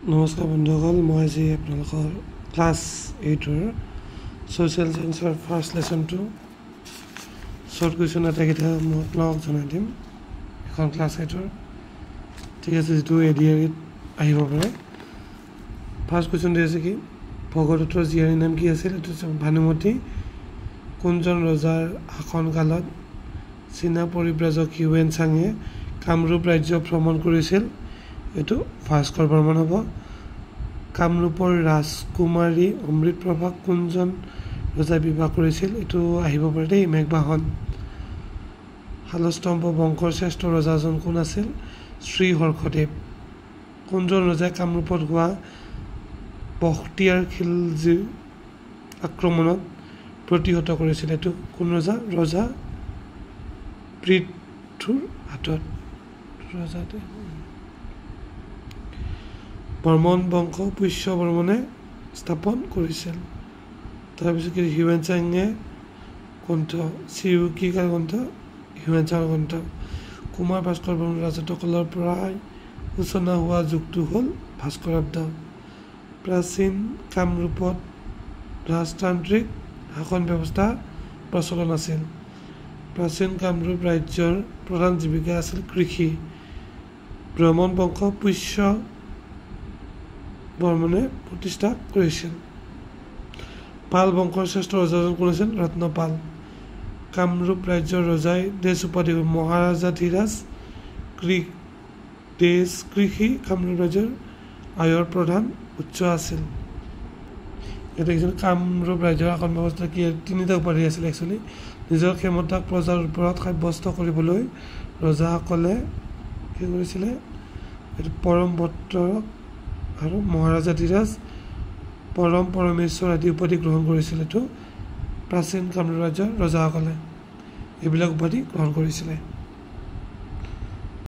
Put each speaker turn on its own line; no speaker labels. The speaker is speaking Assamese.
নমস্কাৰ বন্ধুসকল, মই আজি আপোনালোকৰ ক্লাছ 8ৰ ছ'চিয়েল সায়েন্সৰ ফাৰ্ষ্ট লেচনটো শ্বৰ্ট কুৱেশ্যন আটাইকেইটা মই আপোনালোকক জনাই দিম। এখন ক্লাছ 8ৰ ঠিক আছে, যিটো এডিআৰিত আহিব পাৰে। ফাৰ্ষ্ট কুৱেশ্যনটো আছে কি, ভগদত্তৰ জীয়াৰীৰ নাম কি আছিল? এইটো ভানুমতী। কোনজন ৰজাৰ শাসনকালত চীনা পৰিব্ৰাজক হিউৱেন চাঙে কামৰূপ ৰাজ্য ভ্ৰমণ কৰিছিল? এইটো ভাস্কৰ বৰ্মন হ'ব। কামৰূপৰ ৰাজকুমাৰী অমৃতপ্ৰভাক কোনজন ৰজাই বিবাহ কৰিছিল? এইটো আহিব পাৰে দেই, মেঘবাহন। শালস্তম্ভ বংশৰ শ্ৰেষ্ঠ ৰজাজন কোন আছিল? শ্ৰী হৰ্ষদেৱ। কোনজন ৰজাই কামৰূপত হোৱা বখতিয়াৰ খিলজীৰ আক্ৰমণত প্ৰতিহত কৰিছিল? এইটো কোন ৰজা? ৰজা পৃথুৰ হাতত। বৰ্মন বংশ পুষ্য বৰ্মনে স্থাপন কৰিছিল। তাৰপিছত হিউৱেন চাঙে গ্ৰন্থ, চিউকি কাৰ গ্ৰন্থ? হিউৱেন চাঙৰ গ্ৰন্থ। কুমাৰ ভাস্কৰ বৰ্মনৰ ৰাজত্বকালৰ প্ৰায় সূচনা হোৱা যুগটো হ'ল ভাস্কৰাব্দ। প্ৰাচীন কামৰূপত ৰাজতান্ত্ৰিক শাসন ব্যৱস্থা প্ৰচলন আছিল। প্ৰাচীন কামৰূপ ৰাজ্যৰ প্ৰধান জীৱিকা আছিল কৃষি। বৰ্মন বংশ পুষ্য বৰ্মনে প্ৰতিষ্ঠা কৰিছিল। পাল বংশৰ শ্ৰেষ্ঠ ৰজাজন কোন আছিল? ৰত্নপাল। কামৰূপ ৰাজ্যৰ ৰজাই দেশ উপাধি মহাৰাজাধিৰাজ। কৃষি কামৰূপ ৰাজ্যৰ আয়ৰ প্ৰধান উৎস আছিল। এতিয়া কামৰূপ ৰাজ্যৰ শাসন ব্যৱস্থা কি? তিনিটা উপাধি আছিল একচুৱেলি। নিজৰ ক্ষমতাক প্ৰজাৰ ওপৰত সাব্যস্ত কৰিবলৈ ৰজাসকলে কি কৰিছিলে? এইটো পৰম বত্ৰক আৰু মহাৰাজাধিৰাজ, পৰম পৰমেশ্বৰ আদি উপাধি গ্ৰহণ কৰিছিল। এইটো প্ৰাচীন কামৰূপ ৰাজ্যৰ ৰজাসকলে এইবিলাক উপাধি গ্ৰহণ কৰিছিলে।